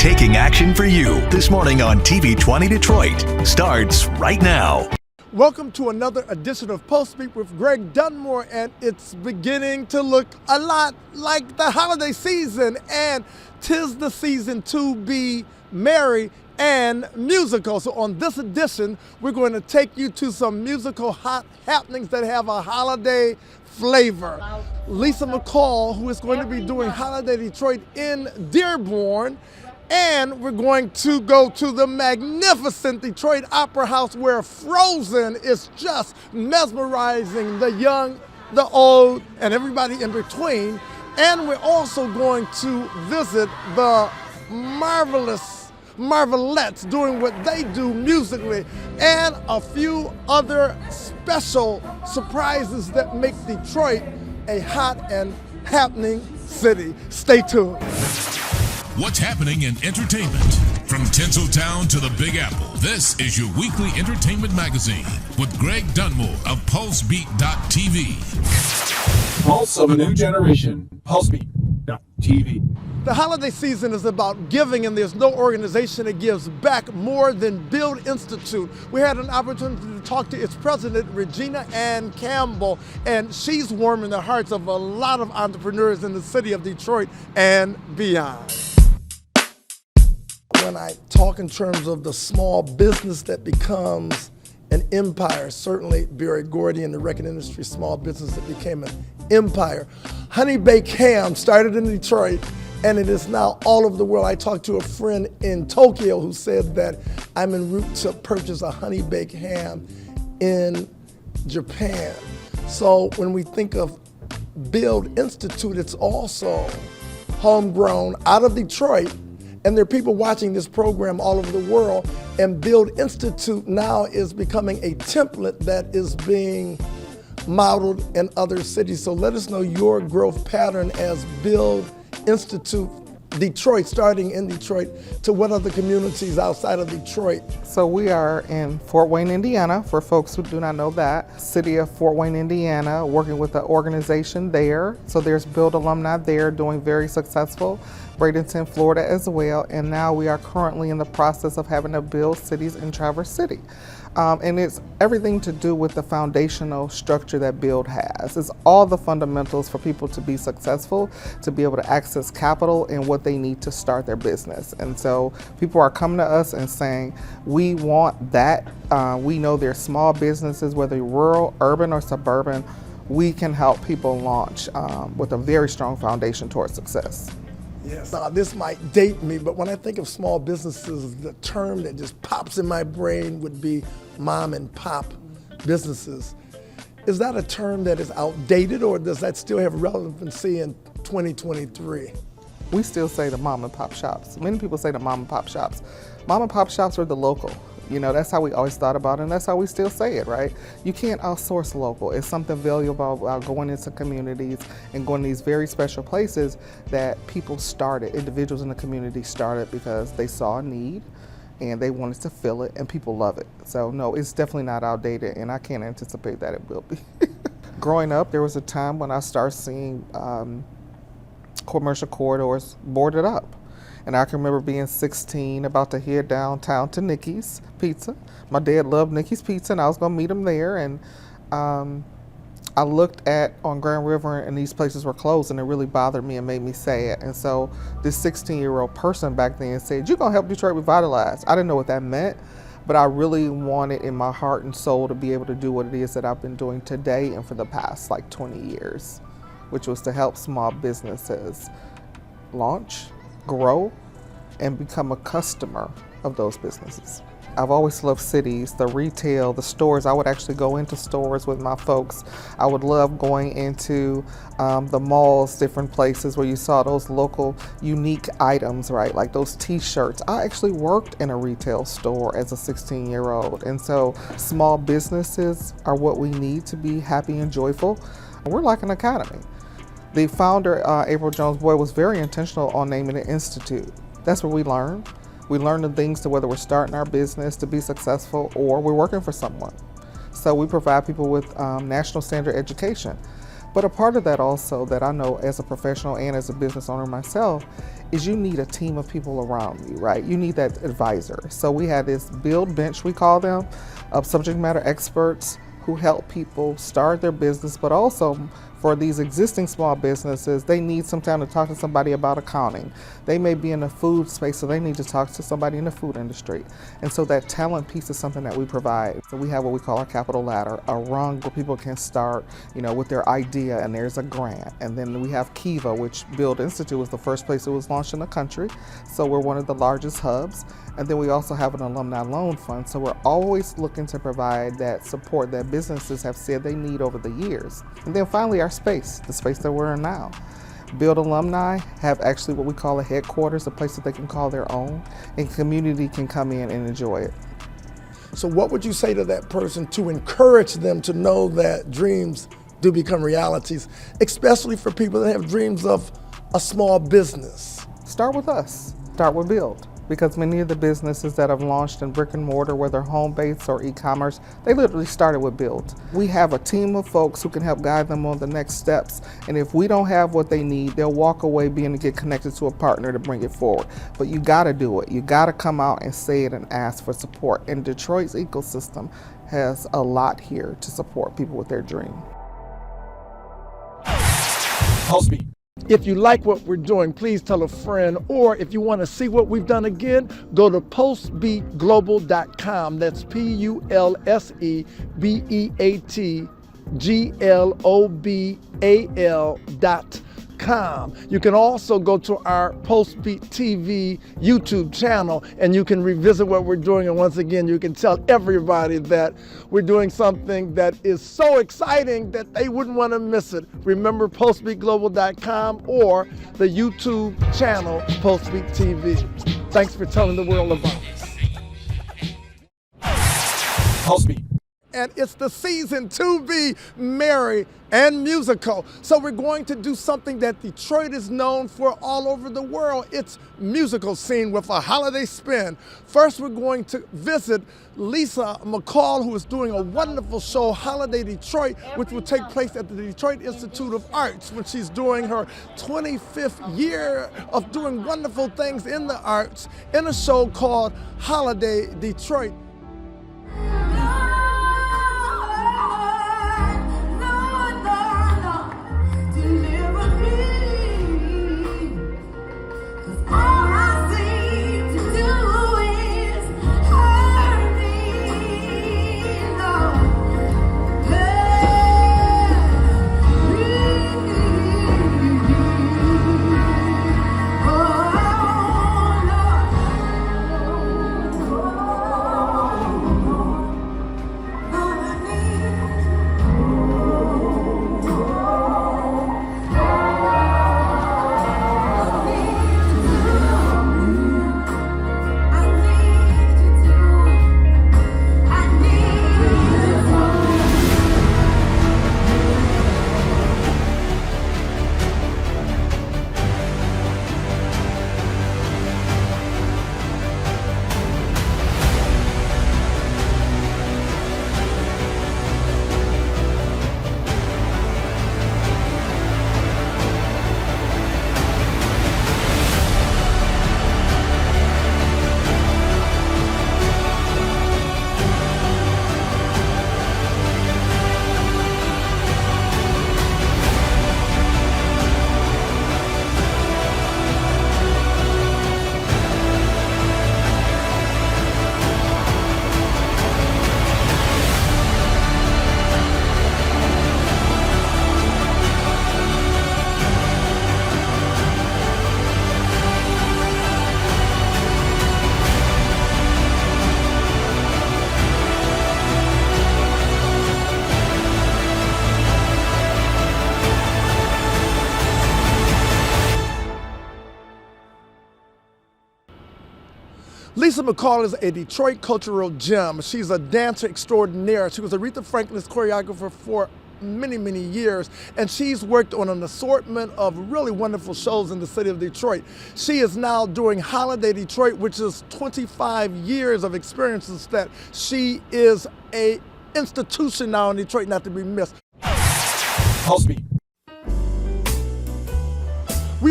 taking action for you this morning on TV 20 Detroit starts right now. Welcome to another edition of Pulsebeat with Greg Dunmore, and it's beginning to look a lot like the holiday season, and 'tis the season to be merry and musical. So on this edition, we're going to take you to some musical hot happenings that have a holiday flavor. Lisa McCall, who is going to be doing Holiday Detroit in Dearborn, and we're going to go to the magnificent Detroit Opera House where Frozen is just mesmerizing the young, the old, and everybody in between. And we're also going to visit the Marvelettes doing what they do musically, and a few other special surprises that make Detroit a hot and happening city. Stay tuned. What's happening in entertainment? From Tinseltown to the Big Apple, this is your weekly entertainment magazine with Greg Dunmore of PulseBeat.tv. Pulse of a new generation, PulseBeat.tv. The holiday season is about giving, and there's no organization that gives back more than Build Institute. We had an opportunity to talk to its president, Regina and Campbell, and she's warming the hearts of a lot of entrepreneurs in the city of Detroit and beyond. When I talk in terms of the small business that becomes an empire, certainly Barry Gordy and the record industry, small business that became an empire. Honey Baked Ham started in Detroit, and it is now all over the world. I talked to a friend in Tokyo who said that I'm en route to purchase a honey baked ham in Japan. So when we think of Build Institute, it's also homegrown out of Detroit. And there are people watching this program all over the world, and Build Institute now is becoming a template that is being modeled in other cities. So let us know your growth pattern as Build Institute Detroit, starting in Detroit, to what other communities outside of Detroit? So we are in Fort Wayne, Indiana, for folks who do not know that. City of Fort Wayne, Indiana, working with an organization there. So there's Build alumni there doing very successful. Bradenton, Florida as well. And now we are currently in the process of having to build cities in Traverse City. And it's everything to do with the foundational structure that Build has. It's all the fundamentals for people to be successful, to be able to access capital and what they need to start their business. And so people are coming to us and saying, we want that. We know there's small businesses, whether rural, urban, or suburban. We can help people launch with a very strong foundation towards success. Yes. Now, this might date me, but when I think of small businesses, the term that just pops in my brain would be mom and pop businesses. Is that a term that is outdated, or does that still have relevancy in 2023? We still say the mom and pop shops. Many people say the mom and pop shops. Mom and pop shops are the local. You know, that's how we always thought about it, and that's how we still say it, right? You can't outsource local. It's something valuable about going into communities and going to these very special places that people started, individuals in the community started because they saw a need and they wanted to fill it, and people love it. So no, it's definitely not outdated, and I can't anticipate that it will be. Growing up, there was a time when I started seeing commercial corridors boarded up. And I can remember being 16, about to head downtown to Nikki's Pizza. My dad loved Nikki's Pizza, and I was gonna meet him there. And I looked on Grand River, and these places were closed, and it really bothered me and made me sad. And so this 16-year-old person back then said, "You're gonna help Detroit revitalize." I didn't know what that meant, but I really wanted in my heart and soul to be able to do what it is that I've been doing today and for the past like 20 years, which was to help small businesses launch, grow, and become a customer of those businesses. I've always loved cities, the retail, the stores. I would actually go into stores with my folks. I would love going into the malls, different places where you saw those local unique items, right? Like those t-shirts. I actually worked in a retail store as a 16-year-old. And so small businesses are what we need to be happy and joyful. We're like an academy. The founder, April Jones Boyd, was very intentional on naming an institute. That's where we learn. We learn the things to whether we're starting our business to be successful or we're working for someone. So we provide people with national standard education. But a part of that also that I know as a professional and as a business owner myself is you need a team of people around you, right? You need that advisor. So we had this build bench, we call them, of subject matter experts who help people start their business, but also for these existing small businesses, they need some time to talk to somebody about accounting. They may be in the food space, so they need to talk to somebody in the food industry. And so that talent piece is something that we provide. So we have what we call our capital ladder, a rung where people can start, with their idea, and there's a grant. And then we have Kiva, which Build Institute was the first place it was launched in the country. So we're one of the largest hubs. And then we also have an alumni loan fund. So we're always looking to provide that support that businesses have said they need over the years. And then finally, our space, the space that we're in now. Build alumni have actually what we call a headquarters, a place that they can call their own, and community can come in and enjoy it. So what would you say to that person to encourage them to know that dreams do become realities, especially for people that have dreams of a small business? Start with us. Start with Build. Because many of the businesses that have launched in brick and mortar, whether home-based or e-commerce, they literally started with Build. We have a team of folks who can help guide them on the next steps. And if we don't have what they need, they'll walk away being to get connected to a partner to bring it forward. But you gotta do it. You gotta come out and say it and ask for support. And Detroit's ecosystem has a lot here to support people with their dream. PulseBeat. If you like what we're doing, please tell a friend, or if you want to see what we've done again, go to PulseBeatGlobal.com. That's PulseBeatGlobal.com. You can also go to our PulseBeat TV YouTube channel and you can revisit what we're doing. And once again, you can tell everybody that we're doing something that is so exciting that they wouldn't want to miss it. Remember PulseBeatGlobal.com or the YouTube channel PulseBeat TV. Thanks for telling the world about us. PulseBeat. And it's the season to be merry and musical. So we're going to do something that Detroit is known for all over the world. It's musical scene with a holiday spin. First, we're going to visit Lisa McCall, who is doing a wonderful show, Holiday Detroit, which will take place at the Detroit Institute of Arts when she's doing her 25th year of doing wonderful things in the arts in a show called Holiday Detroit. Lisa McCall is a Detroit cultural gem. She's a dancer extraordinaire. She was Aretha Franklin's choreographer for many, many years, and she's worked on an assortment of really wonderful shows in the city of Detroit. She is now doing Holiday Detroit, which is 25 years of experiences that she is a institution now in Detroit, not to be missed. PulseBeat.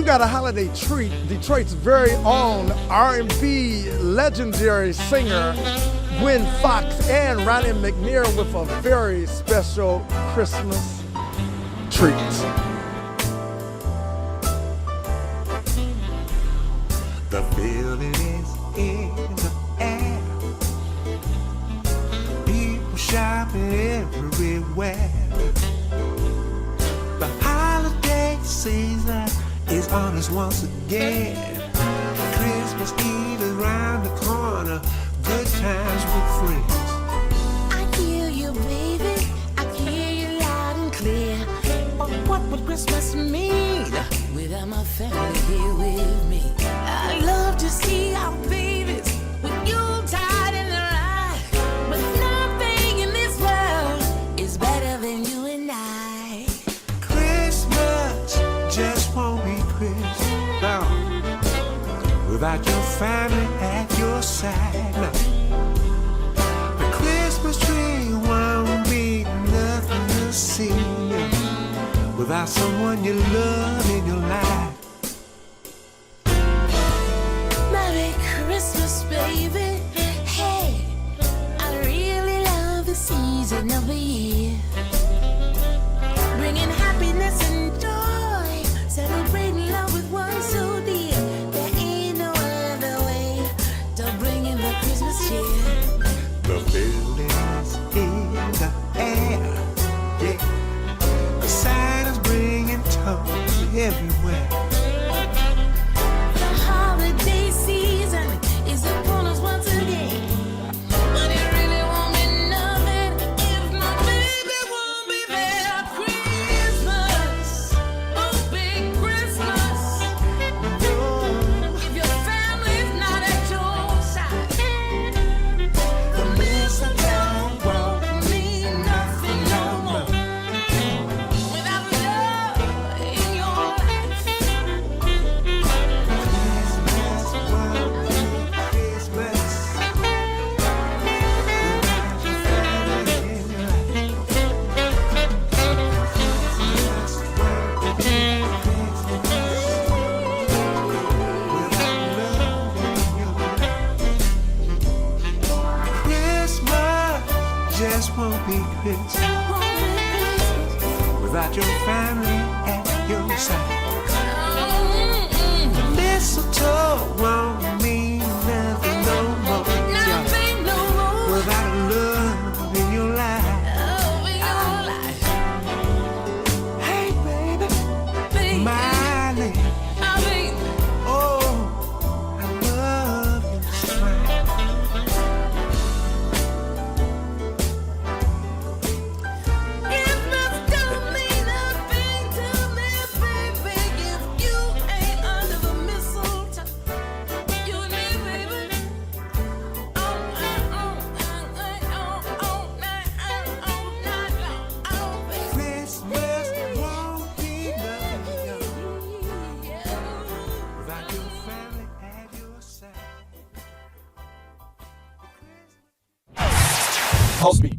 we've got a holiday treat. Detroit's very own R&B legendary singer Gwen, Foxx, and Ronnie and McNeir with a very special Christmas treat. The feeling is in the air. People shopping everywhere. The holiday season is on us once again. Christmas Eve is around the corner. Good times with friends. I hear you, baby. I hear you loud and clear. But what would Christmas mean without my family here with me? I love to see our babies with Yuletide in their eyes. But nothing in this world is better than you and I. Christmas just won't be Christmas, no, without your family at your side. No. The Christmas tree won't be nothing to see without someone you love in your life. Merry Christmas, baby. Hey, I really love the season of the year. Bringing happiness and joy, celebrating love with one so dear. There ain't no other way to bring in the Christmas cheer. The building's in the air, yeah. The Santa's bringing toys everywhere. The holiday season is upon us once again. But it really won't be nothing if my baby won't be there. Christmas, oh big Christmas. If your family's not at your side, the mistletoe won't mean nothing no more. Without love in your life. Christmas won't be Christmas without your family in your life. Christmas won't be Christmas without love in your life. Christmas just won't be Christmas without your family at your side. The mistletoe won't mean nothing no more Nothing no more. without love in your life. Love in your life. Hey baby, Baby, my lady, my baby. oh, I love your smile. Christmas don't mean nothing to me, baby, if you ain't under the mistletoe. You and me, baby. All night long, all night long, all night long, oh, baby. Christmas won't be nothing without your family at your side. Pulse beat.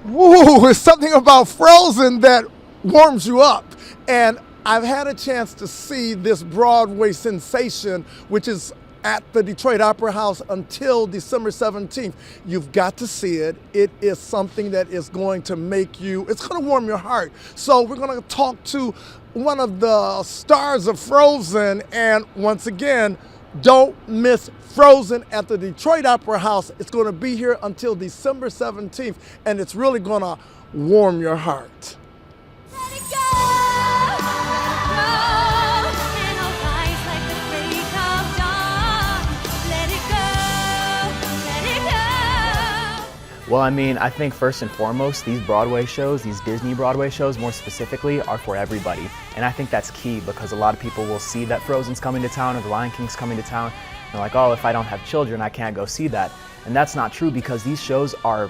Woo, it's something about Frozen that warms you up. And I've had a chance to see this Broadway sensation, which is at the Detroit Opera House until December 17th. You've got to see it. It is something that is going to make you, it's going to warm your heart. So we're going to talk to one of the stars of Frozen. And once again, don't miss Frozen at the Detroit Opera House. It's going to be here until December 17th, and it's really going to warm your heart. Let it go. And I'll rise like the break of dawn. Let it go. Let it go. Well, I mean, I think first and foremost, these Broadway shows, these Disney Broadway shows more specifically, are for everybody. And I think that's key because a lot of people will see that Frozen's coming to town or The Lion King's coming to town. And they're like, oh, if I don't have children, I can't go see that. And that's not true because these shows are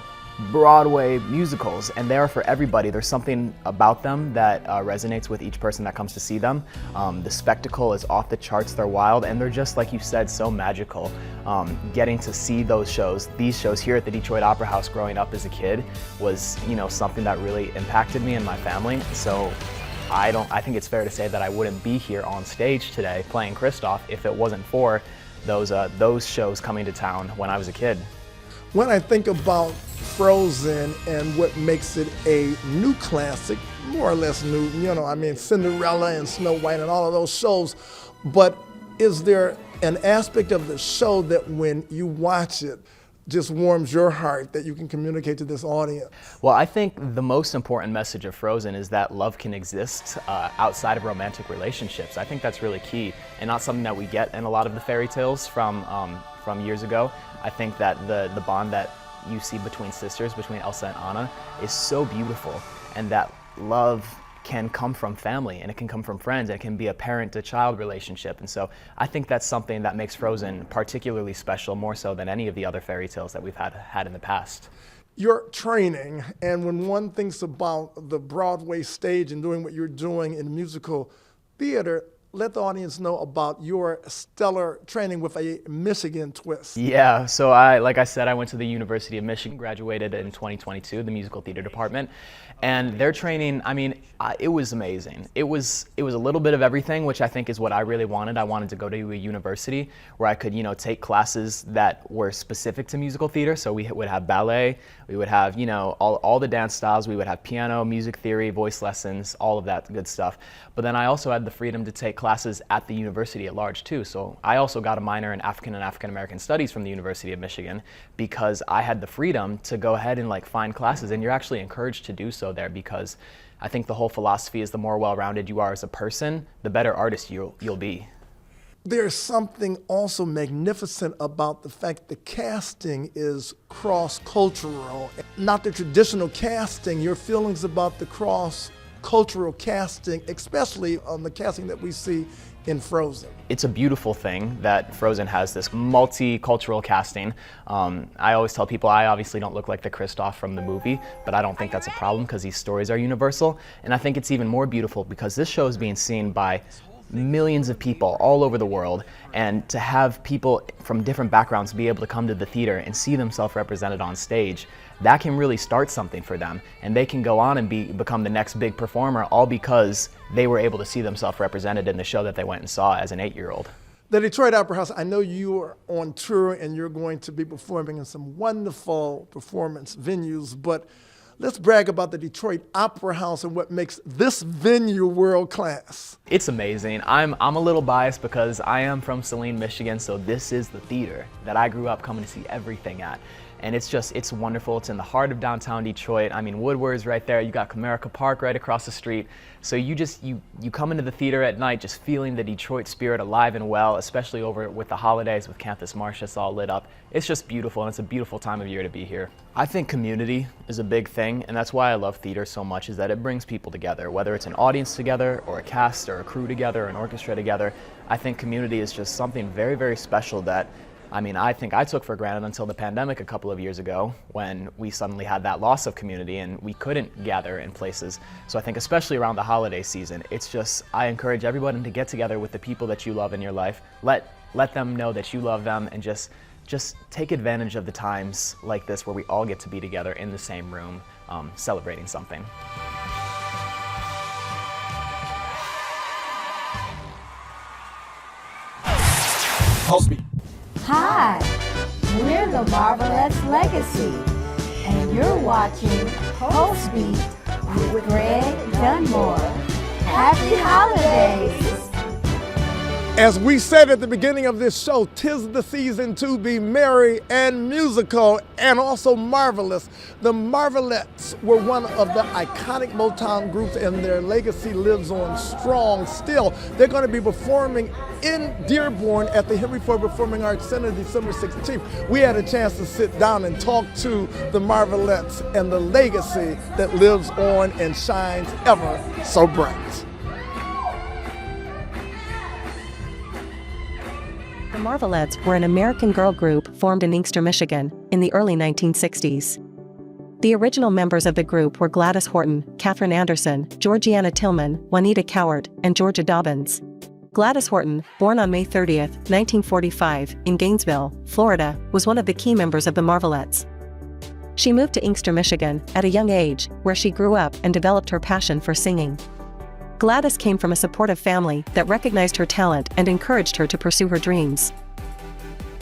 Broadway musicals and they are for everybody. There's something about them that resonates with each person that comes to see them. The spectacle is off the charts, they're wild, and they're just, like you said, so magical. Getting to see those shows, these shows here at the Detroit Opera House growing up as a kid was, you know, something that really impacted me and my family. So I think it's fair to say that I wouldn't be here on stage today playing Kristoff if it wasn't for those shows coming to town when I was a kid. When I think about Frozen and what makes it a new classic, more or less new, Cinderella and Snow White and all of those shows, but is there an aspect of the show that when you watch it just warms your heart that you can communicate to this audience? Well, I think the most important message of Frozen is that love can exist outside of romantic relationships. I think that's really key and not something that we get in a lot of the fairy tales from years ago. I think that the bond that you see between sisters, between Elsa and Anna, is so beautiful, and that love can come from family, and it can come from friends, and it can be a parent-to-child relationship. And so I think that's something that makes Frozen particularly special, more so than any of the other fairy tales that we've had in the past. Your training, and when one thinks about the Broadway stage and doing what you're doing in musical theater, let the audience know about your stellar training with a Michigan twist. Yeah, so like I said, I went to the University of Michigan, graduated in 2022, the musical theater department. And their training, it was amazing. It was a little bit of everything, which I think is what I really wanted. I wanted to go to a university where I could, take classes that were specific to musical theater. So we would have ballet, we would have, all the dance styles, we would have piano, music theory, voice lessons, all of that good stuff. But then I also had the freedom to take classes at the university at large too. So I also got a minor in African and African American Studies from the University of Michigan because I had the freedom to go ahead and find classes, and you're actually encouraged to do so there, because I think the whole philosophy is the more well-rounded you are as a person, the better artist you'll be. There's something also magnificent about the fact the casting is cross-cultural, not the traditional casting. Your feelings about the cross-cultural casting, especially on the casting that we see in Frozen. It's a beautiful thing that Frozen has this multicultural casting. I always tell people I obviously don't look like the Kristoff from the movie, but I don't think that's a problem because these stories are universal. And I think it's even more beautiful because this show is being seen by millions of people all over the world, and to have people from different backgrounds be able to come to the theater and see themselves represented on stage, that can really start something for them, and they can go on and become the next big performer, all because they were able to see themselves represented in the show that they went and saw as an 8-year-old. The Detroit Opera House, I know you are on tour and you're going to be performing in some wonderful performance venues, but let's brag about the Detroit Opera House and what makes this venue world class. It's amazing. I'm a little biased because I am from Saline, Michigan, so this is the theater that I grew up coming to see everything at. And it's wonderful. It's in the heart of downtown Detroit. Woodward's right there. You got Comerica Park right across the street. So you come into the theater at night just feeling the Detroit spirit alive and well, especially over with the holidays with Campus Martius all lit up. It's just beautiful, and it's a beautiful time of year to be here. I think community is a big thing, and that's why I love theater so much, is that it brings people together, whether it's an audience together or a cast or a crew together or an orchestra together. I think community is just something very, very special that I think I took for granted until the pandemic a couple of years ago, when we suddenly had that loss of community and we couldn't gather in places. So I think especially around the holiday season, I encourage everyone to get together with the people that you love in your life. Let them know that you love them, and just take advantage of the times like this where we all get to be together in the same room, celebrating something. PULSEBEATTV. Hi, we're the Marvelettes Legacy, and you're watching PULSEBEATTV with Greg Dunmore. Happy holidays! As we said at the beginning of this show, 'tis the season to be merry and musical and also marvelous. The Marvelettes were one of the iconic Motown groups, and their legacy lives on strong still. They're going to be performing in Dearborn at the Henry Ford Performing Arts Center December 16th. We had a chance to sit down and talk to the Marvelettes and the legacy that lives on and shines ever so bright. The Marvelettes were an American girl group formed in Inkster, Michigan, in the early 1960s. The original members of the group were Gladys Horton, Katherine Anderson, Georgiana Tillman, Juanita Cowart, and Georgia Dobbins. Gladys Horton, born on May 30, 1945, in Gainesville, Florida, was one of the key members of the Marvelettes. She moved to Inkster, Michigan, at a young age, where she grew up and developed her passion for singing. Gladys came from a supportive family that recognized her talent and encouraged her to pursue her dreams.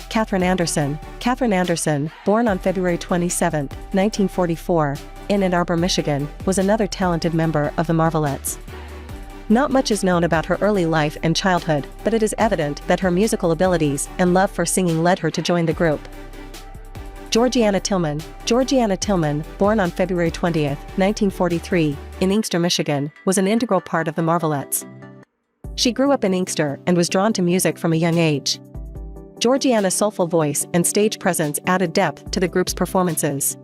Catherine Anderson. Catherine Anderson, born on February 27, 1944, in Ann Arbor, Michigan, was another talented member of the Marvelettes. Not much is known about her early life and childhood, but it is evident that her musical abilities and love for singing led her to join the group. Georgiana Tillman. Georgiana Tillman, born on February 20, 1943, in Inkster, Michigan, was an integral part of the Marvelettes. She grew up in Inkster and was drawn to music from a young age. Georgiana's soulful voice and stage presence added depth to the group's performances.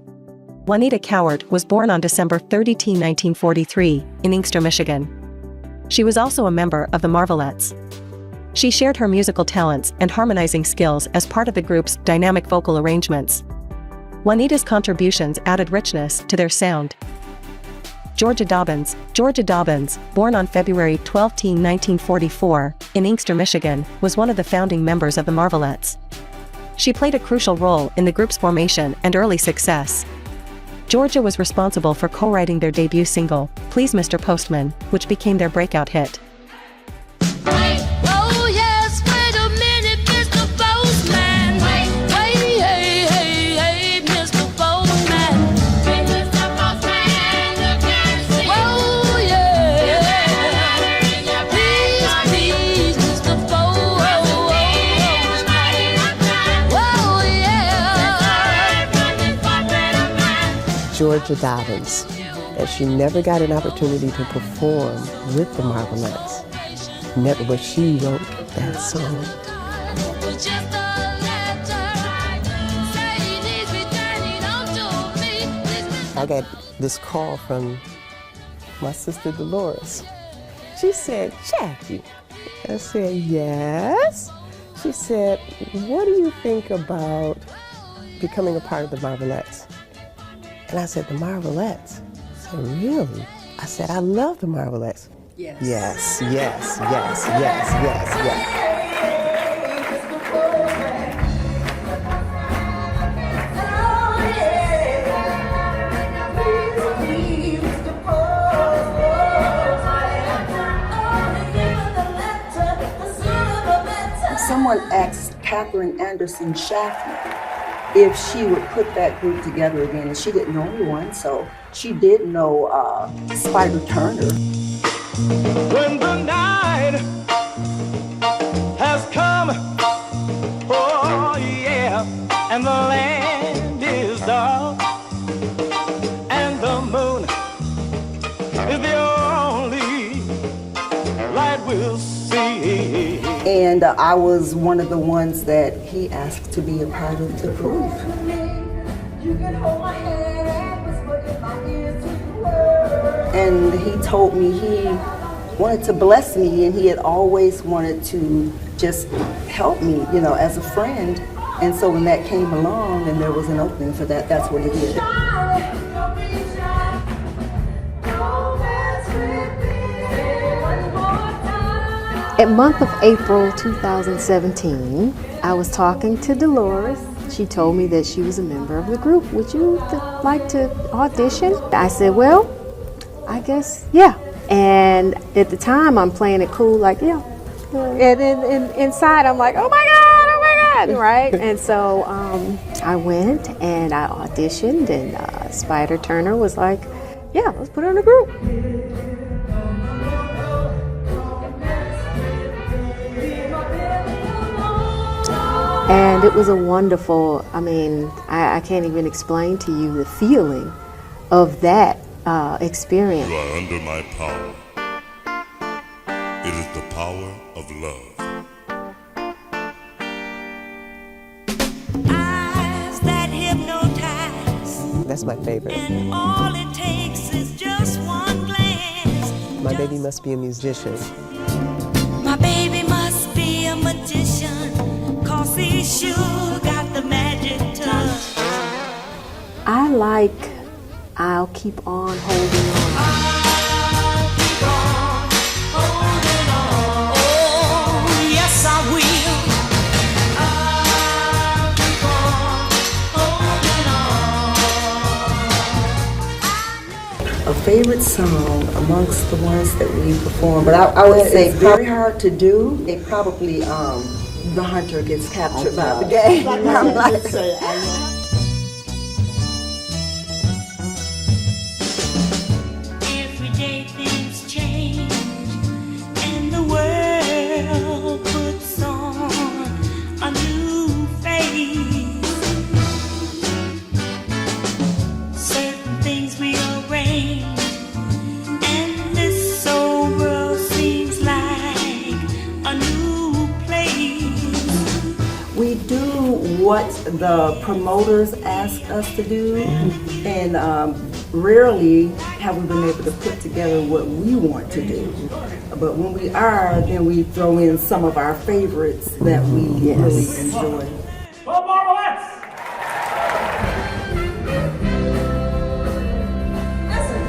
Juanita Coward was born on December 30, 1943, in Inkster, Michigan. She was also a member of the Marvelettes. She shared her musical talents and harmonizing skills as part of the group's dynamic vocal arrangements. Juanita's contributions added richness to their sound. Georgia Dobbins. Georgia Dobbins, born on February 12, 1944, in Inkster, Michigan, was one of the founding members of the Marvelettes. She played a crucial role in the group's formation and early success. Georgia was responsible for co-writing their debut single, Please Mr. Postman, which became their breakout hit. Georgia Dobbins, and she never got an opportunity to perform with the Marvelettes. Never, but she wrote that song. I got this call from my sister Dolores. She said, "Jackie." I said, "Yes." She said, "What do you think about becoming a part of the Marvelettes?" And I said, "The Marvelettes?" I said, "Really?" I said, "I love the Marvelettes." Yes. Yes, yes, yes, yes, yes, yes. Someone asked Catherine Anderson Schaffner if she would put that group together again, and she didn't know anyone, so she did know Spider Turner. When the night has come, oh yeah, and the land is dark, and the moon is the only light we'll see. And I was one of the ones that he asked to be a part of the group. And he told me he wanted to bless me, and he had always wanted to just help me, you know, as a friend. And so when that came along and there was an opening for that, that's what he did. At month of April 2017, I was talking to Dolores. She told me that she was a member of the group. "Would you like to audition?" I said, "Well, I guess, yeah." And at the time, I'm playing it cool, like, yeah. And then inside, I'm like, oh my God, right? And so I went and I auditioned, and Spider Turner was like, "Yeah, let's put her in a group." And it was a wonderful, I mean, I can't even explain to you the feeling of that experience. You are under my power. It is the power of love. Eyes that hypnotize. That's my favorite. And all it takes is just one glance. My baby must be a musician. My baby must be a magician, 'cause he sure got the magic touch. I like I'll Keep On Holding On. I'll keep on holding on. Oh, yes, I will. I'll keep on holding on. Of favorite song amongst the ones that we perform, but I would say very hard to do. It probably The Hunter gets captured by the game. I'm like, every day things change and the world puts on a new face. Certain things we arrange and this old world seems like a new place. we do what the promoters ask us to do, and rarely have we been able to put together what we want to do. But when we are, then we throw in some of our favorites that we really enjoy. The Marvelettes! Listen,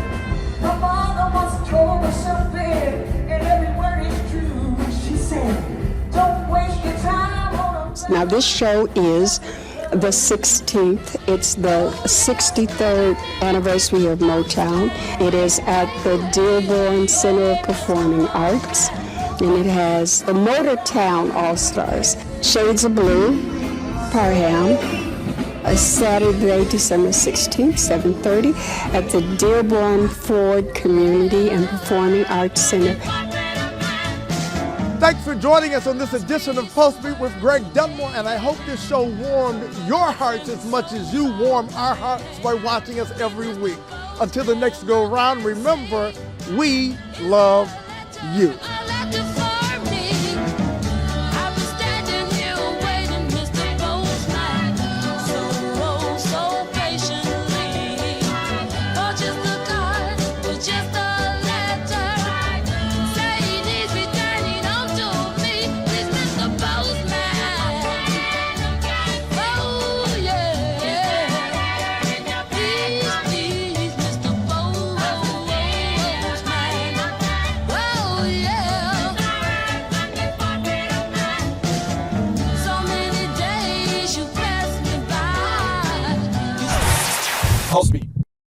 my mother once told me something, and every word is true. She said, don't waste your time on a... Now this show is the 16th. It's the 63rd anniversary of Motown. It is at the Dearborn Center of Performing Arts, and it has the Motortown All-Stars, Shades of Blue, Parham, Saturday, December 16th, 7:30, at the Dearborn Ford Community and Performing Arts Center. Thanks for joining us on this edition of Pulse Beat with Greg Dunmore, and I hope this show warmed your hearts as much as you warm our hearts by watching us every week. Until the next go round, remember, we love you.